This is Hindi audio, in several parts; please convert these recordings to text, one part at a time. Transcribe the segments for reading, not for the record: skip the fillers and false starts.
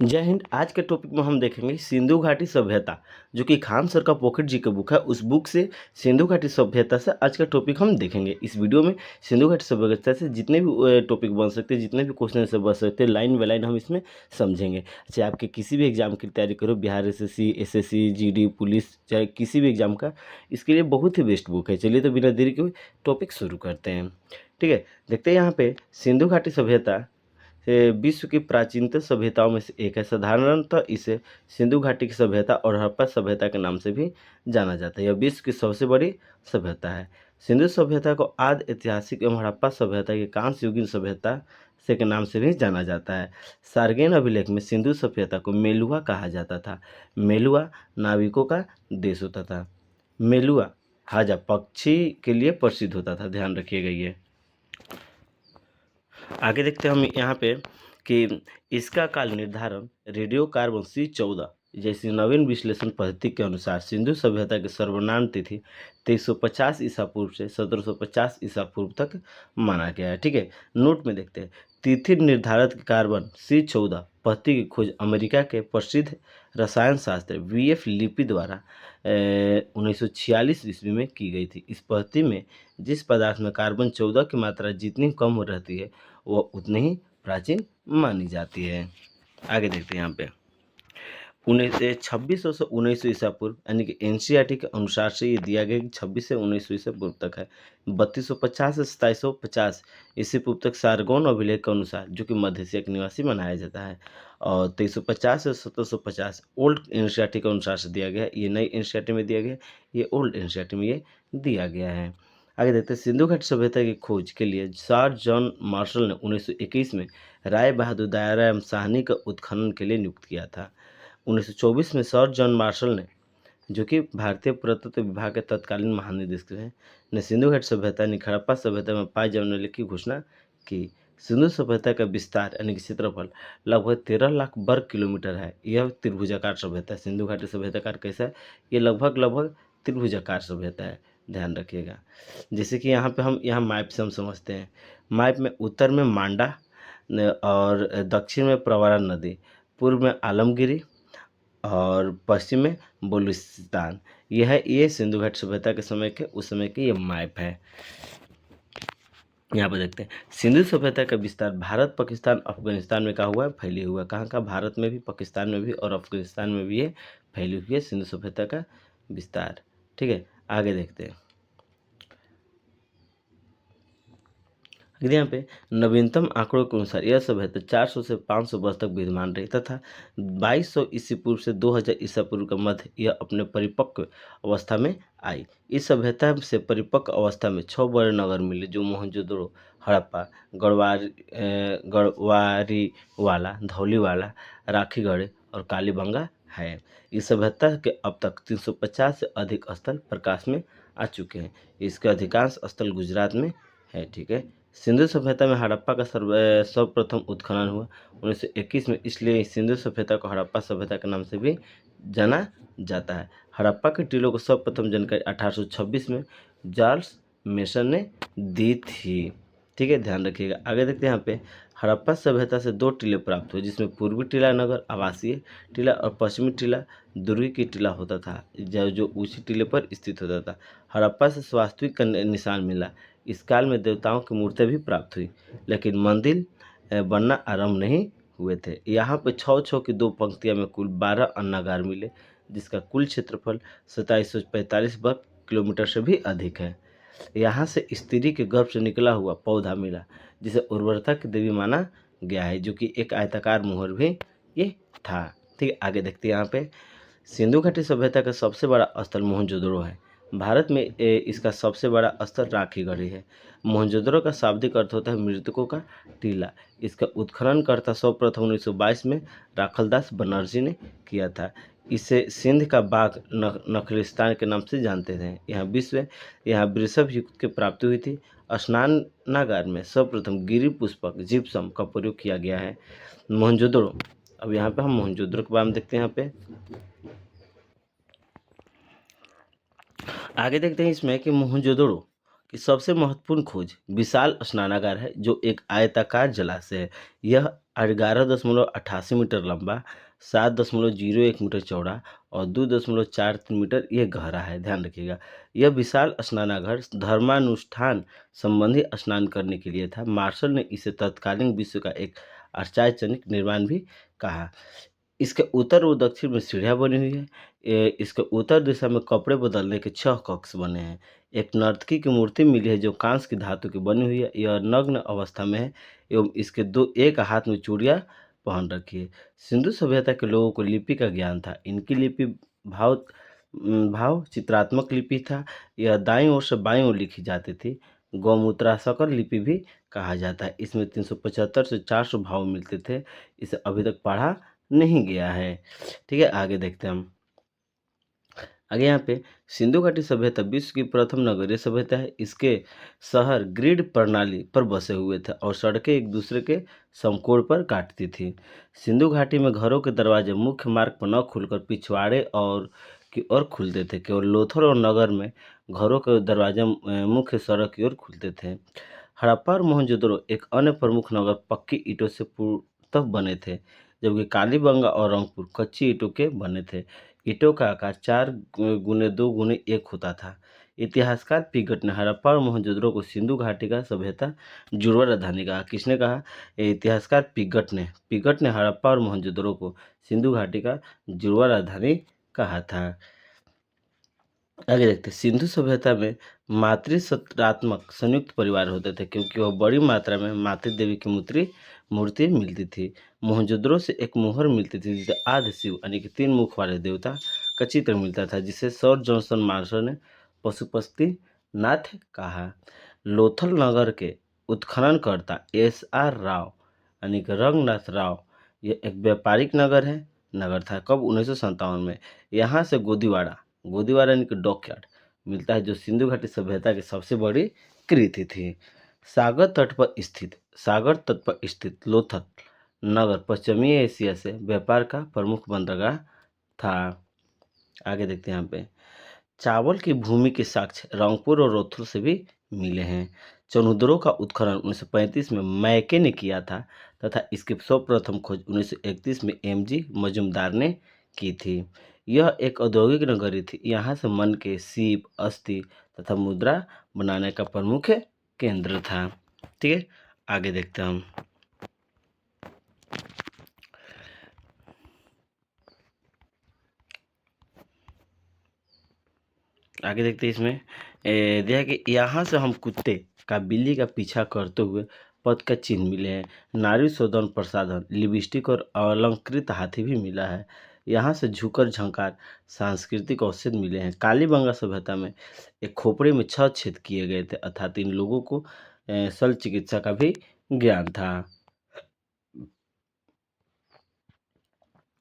जय हिंद। आज के टॉपिक में हम देखेंगे सिंधु घाटी सभ्यता, जो कि खान सर का पॉकेट जी का बुक है। उस बुक से सिंधु घाटी सभ्यता से आज का टॉपिक हम देखेंगे। इस वीडियो में सिंधु घाटी सभ्यता से जितने भी टॉपिक बन सकते हैं, जितने भी क्वेश्चन से बन सकते हैं, लाइन बाय लाइन हम इसमें समझेंगे। चाहे आपके किसी भी एग्जाम की तैयारी करो, Bihar SSC, SSC, GD, police, चाहे किसी भी एग्जाम का, इसके लिए बहुत ही बेस्ट बुक है। चलिए तो बिना देरी के टॉपिक शुरू करते हैं। ठीक है, देखते हैं यहाँ पे सिंधु घाटी सभ्यता विश्व की प्राचीनतम सभ्यताओं में से एक है। साधारणतः इसे सिंधु घाटी की सभ्यता और हड़प्पा सभ्यता के नाम से भी जाना जाता है। यह विश्व की सबसे बड़ी सभ्यता है। सिंधु सभ्यता को आदि ऐतिहासिक एवं हड़प्पा सभ्यता की कांस्य युगीन सभ्यता से के नाम से भी जाना जाता है। सार्गेन अभिलेख में सिंधु सभ्यता को मेलुआ कहा जाता था। मेलुआ नाविकों का देश होता था। मेलुआ हाजा पक्षी के लिए प्रसिद्ध होता था। ध्यान रखिएगा ये। आगे देखते हैं हम यहाँ पे कि इसका काल निर्धारण रेडियो कार्बन C14 जैसी नवीन विश्लेषण पद्धति के अनुसार सिंधु सभ्यता की सर्वनाम तिथि 2350 ईसा पूर्व से 1750 ईसा पूर्व तक माना गया है। ठीक है, नोट में देखते हैं। तिथि निर्धारित कार्बन C14 पद्धति की खोज अमेरिका के प्रसिद्ध रसायन शास्त्र VF लिपि द्वारा 1946 ईस्वी में की गई थी। इस पद्धति में जिस पदार्थ में कार्बन 14 की मात्रा जितनी कम रहती है वह उतनी ही प्राचीन मानी जाती है। आगे देखते हैं यहाँ पे 2600 से 1900 ईसा पूर्व, यानी कि NCERT के अनुसार से ये दिया गया कि 26 से 1900 ईसा पूर्व तक है। 3250 से 2750 ईसा पूर्व तक सारगोन अभिलेख के अनुसार, जो कि मध्य एशिया के निवासी मनाया जाता है। और 2350 से 1750 ओल्ड NCERT के अनुसार से दिया गया। ये नई NCERT में दिया गया, ये ओल्ड NCERT में ये दिया गया है। आगे देखते हैं। सिंधु घाटी सभ्यता की खोज के लिए सर जॉन मार्शल ने 1921 में राय बहादुर दयाराम साहनी का उत्खनन के लिए नियुक्त किया था। 1924 में सर जॉन मार्शल ने, जो कि भारतीय पुरातत्व विभाग के तत्कालीन महानिदेशक हैं, ने सिंधु घाटी सभ्यता यानी हड़प्पा सभ्यता में पाए जाने वाले की घोषणा की। सिंधु सभ्यता का विस्तार यानी कि क्षेत्रफल लगभग 13 लाख वर्ग किलोमीटर है। यह त्रिभुजाकार सभ्यता है। सिंधु घाटी सभ्यता कैसा है? ये लगभग त्रिभुजाकार सभ्यता है। ध्यान रखिएगा। जैसे कि यहाँ पे हम मैप से हम समझते हैं। मैप में उत्तर में मांडा और दक्षिण में प्रवरा नदी, पूर्व में आलमगिरी और पश्चिम में बलूचिस्तान। ये सिंधु घाटी सभ्यता के समय के उस समय की ये मैप है। यहाँ पर देखते हैं सिंधु सभ्यता का विस्तार भारत, पाकिस्तान, अफगानिस्तान में कहा हुआ है, फैली हुआ है। कहाँ का? भारत में भी, पाकिस्तान में भी और अफगानिस्तान में भी ये फैली हुई है सिंधु सभ्यता का विस्तार। ठीक है, आगे देखते हैं। यहाँ पे नवीनतम आंकड़ों के अनुसार यह सभ्यता 400 से 500 वर्ष तक विद्यमान रही तथा 2200 ईसा पूर्व से 2000 ईसा पूर्व का मध्य यह अपने परिपक्व अवस्था में आई। इस सभ्यता से परिपक्व अवस्था में 6 बड़े नगर मिले, जो मोहनजोदड़ो, हड़प्पा, गढ़वारीवाला, धौलीवाला, राखीगढ़ और कालीबंगा है। इस सभ्यता के अब तक 350 से अधिक स्थल प्रकाश में आ चुके हैं। इसके अधिकांश स्थल गुजरात में है। ठीक है, सिंधु सभ्यता में हड़प्पा का सर्वप्रथम उत्खनन हुआ 1921 में, इसलिए इस सिंधु सभ्यता को हड़प्पा सभ्यता के नाम से भी जाना जाता है। हड़प्पा के टीलों को सर्वप्रथम जानकारी 1826 में चार्ल्स मेसन ने दी थी। ठीक है, ध्यान रखिएगा। आगे देखते हैं। यहाँ पे हड़प्पा सभ्यता से 2 टीले प्राप्त हुए, जिसमें पूर्वी टीला नगर आवासीय टीला और पश्चिमी टीला दुर्ग की टीला होता था, जो ऊंची टीले पर स्थित होता था। हड़प्पा से वास्तविक का निशान मिला। इस काल में देवताओं की मूर्तियाँ भी प्राप्त हुई, लेकिन मंदिर बनना आरंभ नहीं हुए थे। यहाँ पे 6 की 2 पंक्तियाँ में कुल 12 अन्नागार मिले, जिसका कुल क्षेत्रफल 2745 वर्ग किलोमीटर से भी अधिक है। यहाँ से स्त्री के गर्भ से निकला हुआ पौधा मिला, जिसे उर्वरता की देवी माना गया है, जो कि एक आयताकार मुहर भी ये था। ठीक है, आगे देखते हैं। यहाँ पे सिंधु घाटी सभ्यता का सबसे बड़ा स्थल मोहनजोदड़ो है। भारत में इसका सबसे बड़ा स्थल राखीगढ़ी है। मोहनजोदड़ो का शाब्दिक अर्थ होता है मृतकों का टीला। इसका उत्खननकर्ता सर्वप्रथम 1922 में राखलदास बनर्जी ने किया था। इसे सिंध का बाघ नखलिस्तान के नाम से जानते थे। यहाँ वृषभ युक्त की प्राप्ति हुई थी। स्नानागार में सर्वप्रथम गिरि पुष्पक जिप्सम का प्रयोग किया गया है। मोहनजोदड़ो, अब यहाँ पे हम मोहनजोदड़ो के बारे में देखते हैं। यहाँ पे आगे देखते हैं इसमें कि मोहनजोदड़ो की सबसे महत्वपूर्ण खोज विशाल स्नानागार है, जो एक आयताकार जलाशय है। यह 11.88 मीटर लंबा, 7.01 मीटर चौड़ा और 2.43 मीटर ये गहरा है, ध्यान रखिएगा। यह विशाल स्नानागार धर्मानुष्ठान संबंधी स्नान करने के लिए था। मार्शल ने इसे तत्कालीन विश्व का एक आश्चर्यजनक निर्माण भी कहा। इसके उत्तर और दक्षिण में सीढ़ियाँ बनी हुई है। इसके उत्तर दिशा में कपड़े बदलने के 6 कक्ष बने हैं। एक नर्तकी की मूर्ति मिली है जो कांस्य की धातु की बनी हुई है। यह नग्न अवस्था में है एवं इसके एक हाथ में चूड़ियाँ पहन रखी है। सिंधु सभ्यता के लोगों को लिपि का ज्ञान था। इनकी लिपि भाव भाव चित्रात्मक लिपि था। यह दाईं ओर से बाईं ओर लिखी जाती थी। गौमूत्राक्षर लिपि भी कहा जाता है। इसमें 375 से 400 भाव मिलते थे। इसे अभी तक पढ़ा नहीं गया है। ठीक है, आगे देखते हैं हम। आगे यहाँ पे सिंधु घाटी सभ्यता विश्व की प्रथम नगरीय सभ्यता है। इसके शहर ग्रिड प्रणाली पर बसे हुए थे और सड़कें एक दूसरे के समकोण पर काटती थी। सिंधु घाटी में घरों के दरवाजे मुख्य मार्ग पर न खुलकर पिछवाड़े और की ओर खुलते थे। केवल लोथल और नगर में घरों के दरवाजे मुख्य सड़क की ओर खुलते थे। हड़प्पा और मोहनजोदड़ो एक अन्य प्रमुख नगर पक्की ईंटों से पूर्णतः बने थे, जबकि कालीबंगा और रंगपुर कच्ची ईंटों के बने थे। ईंटों का आकार 4x2x1 होता था। इतिहासकार पिगट ने हड़प्पा और मोहनजोदड़ो को सिंधु घाटी का सभ्यता जुड़वा राजधानी कहा। किसने कहा? ये इतिहासकार पिगट ने हड़प्पा और मोहनजोदड़ो को सिंधु घाटी का जुड़वा राजधानी कहा था। आगे देखते हैं। सिंधु सभ्यता में मातृसत्तात्मक संयुक्त परिवार होते थे क्योंकि वह बड़ी मात्रा में मातृ देवी की मूर्ति मिलती थी। मोहनजोदड़ो से एक मोहर मिलती थी जिसे आदि शिव यानी कि 3 मुख वाले देवता का चित्र मिलता था, जिसे सर जॉनसन मार्शल ने पशुपतिनाथ कहा। लोथल नगर के उत्खननकर्ता एस.आर. राव यानी कि रंगनाथ राव, यह एक व्यापारिक नगर था। कब? 1957 में। यहाँ से गोदीवाड़ा यानी कि डॉकयार्ड मिलता है, जो सिंधु घाटी सभ्यता की सबसे बड़ी कृति थी। सागर तट पर स्थित लोथल नगर पश्चिमी एशिया से व्यापार का प्रमुख बंदरगाह था। आगे देखते हैं यहाँ पे चावल की भूमि के साक्ष्य रंगपुर और रोथल से भी मिले हैं। चनहुदरों का उत्खनन 1935 में मैके ने किया था तथा इसकी सर्वप्रथम खोज 1931 में एम.जी. मजूमदार ने की थी। यह एक औद्योगिक नगरी थी। यहाँ से मन के सीप, अस्थि तथा मुद्रा बनाने का प्रमुख केंद्र था। ठीक है, आगे देखते हैं हम। आगे देखते हैं इसमें दिया है कि यहाँ से हम कुत्ते का बिल्ली का पीछा करते हुए पद का चिन्ह मिले हैं। नारी शोधन प्रसाधन लिपस्टिक और अलंकृत हाथी भी मिला है। यहाँ से झुकर झंकार सांस्कृतिक अवशेष मिले हैं। कालीबंगा सभ्यता में एक खोपड़ी में 6 छेद किए गए थे, अर्थात इन लोगों को शल्य चिकित्सा का भी ज्ञान था।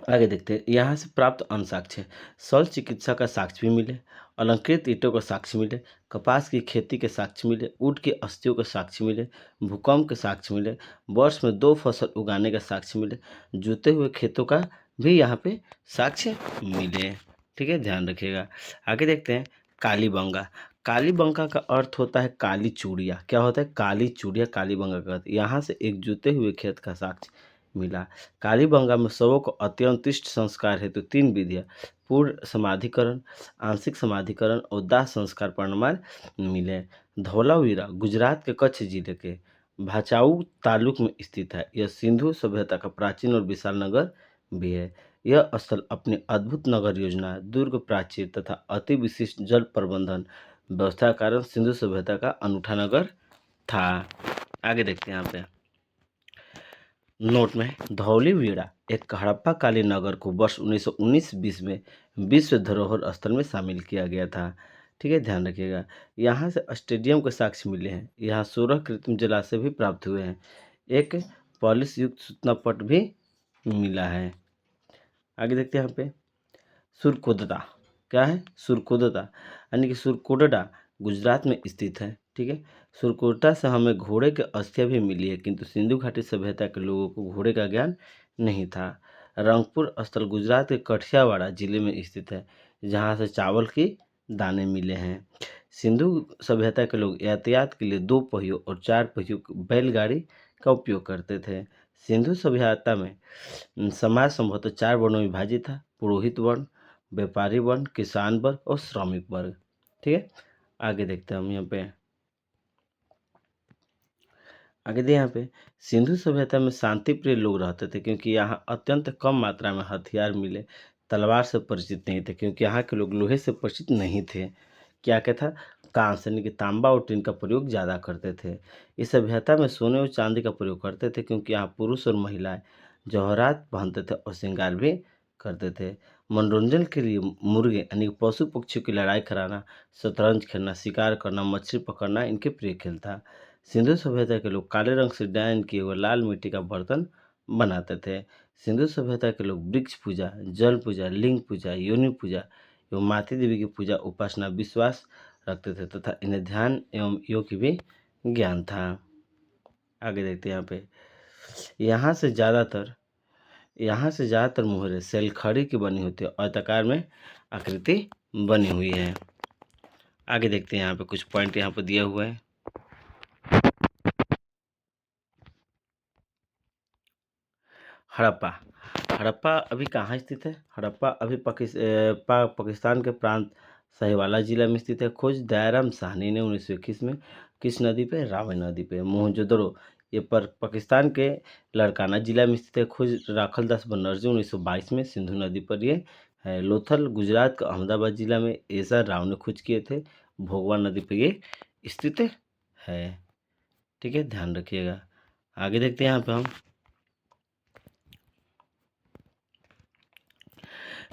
आगे देखते हैं। यहाँ से प्राप्त अन्य साक्ष्य शल्य चिकित्सा का साक्ष्य भी मिले, अलंकृत ईंटों का साक्ष्य मिले, कपास की खेती के साक्ष्य मिले, ऊँट की अस्थियों के साक्ष्य मिले, भूकंप के साक्ष्य मिले, वर्ष में 2 फसल उगाने का साक्ष्य मिले, जुते हुए खेतों का भी यहाँ पे साक्ष्य मिले। ठीक है, ध्यान रखिएगा। आगे देखते हैं कालीबंगा। कालीबंगा का अर्थ होता है काली चूड़िया। क्या होता है? काली चूड़िया कालीबंगा का अर्थ। यहाँ से एक जुते हुए खेत का साक्ष्य मिला। कालीबंगा में शवों को अंत्येष्टि संस्कार हेतु 3 विधियाँ पूर्ण समाधिकरण, आंशिक समाधिकरण और दाह संस्कार प्रमाण मिले। धौलावीरा गुजरात के कच्छ जिले के भाचाऊ तालुक में स्थित है। यह सिंधु सभ्यता का प्राचीन और विशाल नगर भी है। यह स्थल अपनी अद्भुत नगर योजना, दुर्ग प्राचीर तथा अति विशिष्ट जल प्रबंधन व्यवस्था के कारण सिंधु सभ्यता का अनूठा नगर था। आगे देखते हैं यहाँ पे नोट में धौलीवीरा एक हड़प्पा कालीन नगर को वर्ष 1919-20 में विश्व धरोहर स्थल में शामिल किया गया था। ठीक है, ध्यान रखिएगा। यहाँ से स्टेडियम के साक्ष्य मिले हैं। यहाँ 16 कृत्रिम जलाशय भी प्राप्त हुए हैं। एक पॉलिश युक्त सूचना पट भी मिला है। आगे देखते हैं यहाँ पे सुरकोदता। क्या है? सुरकोदता यानी कि सुरकोटडा गुजरात में स्थित है। ठीक है, सुरकोटा से हमें घोड़े के अस्थियाँ भी मिली है, किंतु सिंधु घाटी सभ्यता के लोगों को घोड़े का ज्ञान नहीं था। रंगपुर स्थल गुजरात के कठियावाड़ा जिले में स्थित है, जहाँ से चावल की दाने मिले हैं। सिंधु सभ्यता के लोग यातायात के लिए 2 पहियों और 4 पहियों की बैलगाड़ी का उपयोग करते थे। सिंधु सभ्यता में समाज संभवतः 4 वर्णों में विभाजित था: पुरोहित वर्ण, व्यापारी वर्ण, किसान वर्ग और श्रमिक वर्ग। ठीक है, आगे देखते हैं हम यहाँ पे। आगे दे यहाँ पे सिंधु सभ्यता में शांति प्रिय लोग रहते थे, क्योंकि यहाँ अत्यंत कम मात्रा में हथियार मिले। तलवार से परिचित नहीं थे, क्योंकि यहाँ के लोग लोहे से परिचित नहीं थे। क्या था, कांस्य यानी कि तांबा और टिन का प्रयोग ज़्यादा करते थे। इस सभ्यता में सोने और चांदी का प्रयोग करते थे, क्योंकि यहाँ पुरुष और महिलाएं जौहरात पहनते थे और श्रृंगार भी करते थे। मनोरंजन के लिए मुर्गे यानी पशु पक्षियों की लड़ाई कराना, शतरंज खेलना, शिकार करना, मछली पकड़ना इनके प्रिय खेल था। सिंधु सभ्यता के लोग काले रंग से डिजाइन किए हुए लाल मिट्टी का बर्तन बनाते थे। सिंधु सभ्यता के लोग वृक्ष पूजा, जल पूजा, लिंग पूजा, योनि पूजा एवं माता देवी की पूजा उपासना विश्वास रखते थे तथा इन्हें ध्यान एवं योग की भी ज्ञान था। आगे देखते हैं यहाँ पे। यहाँ से ज़्यादातर मोहरें शैलखड़ी की बनी होती है और आयताकार में आकृति बनी हुई है। आगे देखते हैं यहाँ पे कुछ पॉइंट यहाँ पे दिया हुआ है। हड़प्पा। हड़प्पा अभी कहाँ स्थित है? हड़प्पा अभी पाकिस्तान के प्रांत साहिवाला जिला में स्थित है। खोज दयाराम साहनी ने 1921 में किस नदी पे? रावी नदी पे। मोहनजोदड़ो ये पाकिस्तान के लड़काना जिला में स्थित है। खोज राखलदास बनर्जी 1922 में सिंधु नदी पर ये है। लोथल गुजरात के अहमदाबाद जिला में एसा राव ने खोज किए थे। भोगवा नदी पर ये स्थित है। ठीक है, ध्यान रखिएगा। आगे देखते हैं यहाँ पे हम।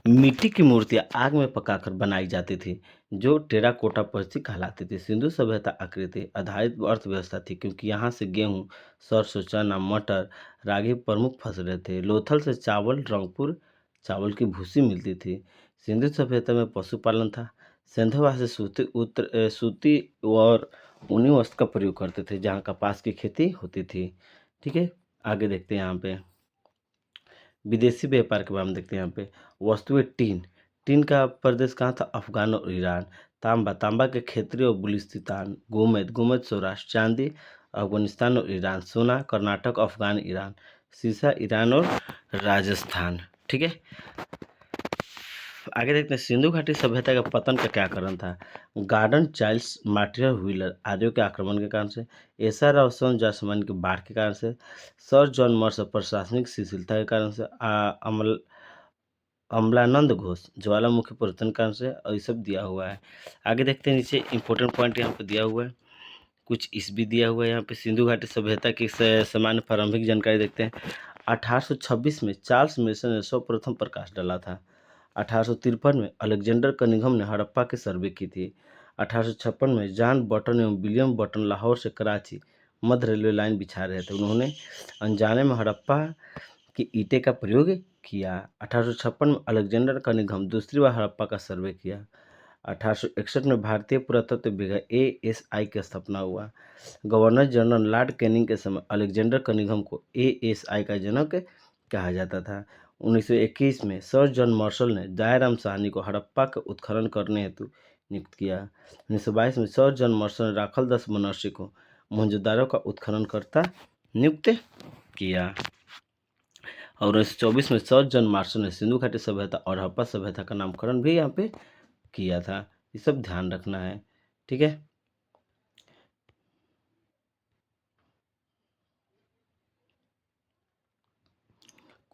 मिट्टी की मूर्तियां आग में पकाकर बनाई जाती थी, जो टेराकोटा पद्धति कहलाती थी। सिंधु सभ्यता आकृति आधारित अर्थव्यवस्था थी, क्योंकि यहाँ से गेहूं, सरसों, चना, मटर, रागी प्रमुख फसलें थे। लोथल से चावल, रंगपुर चावल की भूसी मिलती थी। सिंधु सभ्यता में पशुपालन था। सिंधुवासी सूती और ऊनी वस्त्र का प्रयोग करते थे, जहाँ कपास की खेती होती थी। ठीक है, आगे देखते हैं यहाँ पे विदेशी व्यापार के बारे में। देखते हैं यहाँ पे वस्तुएं टीन। टीन का प्रदेश कहाँ था? अफगान और ईरान। तांबा के क्षेत्रीय और बलूचिस्तान। गोमेद सौराष्ट्र। चांदी अफगानिस्तान और ईरान। सोना कर्नाटक, अफगान, ईरान। सीसा ईरान और राजस्थान। ठीक है, आगे देखते हैं सिंधु घाटी सभ्यता का पतन का क्या कारण था? गार्डन चाइल्ड्स, मार्टियर व्हीलर आर्यों के आक्रमण के कारण से, एसा राव सन जासमान की बाढ़ के कारण से, सर जॉन मर्स प्रशासनिक शिथिलता के कारण से, अमलानंद घोष ज्वालामुखी परिवर्तन कारण से, और ये सब दिया हुआ है। आगे देखते हैं नीचे इंपॉर्टेंट पॉइंट यहाँ पे दिया हुआ है, कुछ ईस्वी दिया हुआ है यहाँ पे। सिंधु घाटी सभ्यता की सामान्य प्रारंभिक जानकारी देखते हैं। 1826 में चार्ल्स मेसन ने सर्वप्रथम प्रकाश डाला था। 1853 में अलेक्जेंडर कनिंघम ने हड़प्पा की सर्वे की थी। 1856 में जॉन बटन एवं विलियम बटन लाहौर से कराची मध्य रेलवे लाइन बिछा रहे थे। उन्होंने अनजाने में हड़प्पा की ईंटें का प्रयोग किया। 1856 में अलेक्जेंडर कनिंघम दूसरी बार हड़प्पा का सर्वे किया। 1861 में भारतीय पुरातत्व विभाग ASI की स्थापना हुआ। गवर्नर जनरल लॉर्ड कैनिंग के समय अलेक्जेंडर कनिंघम को ASI का जनक कहा जाता था। 1921 में सर जॉन मार्शल ने दयाराम साहनी को हड़प्पा का उत्खनन करने हेतु नियुक्त किया। 1922 में सर जॉन मार्शल ने राखलदास बनर्जी को मोहनजोदाड़ो का उत्खनन करता नियुक्त किया। और 1924 में सर जॉन मार्शल ने सिंधु घाटी सभ्यता और हड़प्पा सभ्यता का नामकरण भी यहाँ पे किया था। ये सब ध्यान रखना है। ठीक है,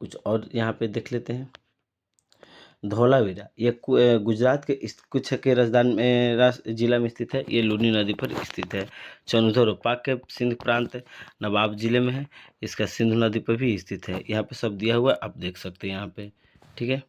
कुछ और यहाँ पे देख लेते हैं। धौलावीरा ये गुजरात के कुछ के राजधानी में जिला में स्थित है। ये लूनी नदी पर स्थित है। चंदौरो पाक के सिंध प्रांत नवाब जिले में है। इसका सिंधु नदी पर भी स्थित है। यहाँ पे सब दिया हुआ आप देख सकते हैं यहाँ पे। ठीक है,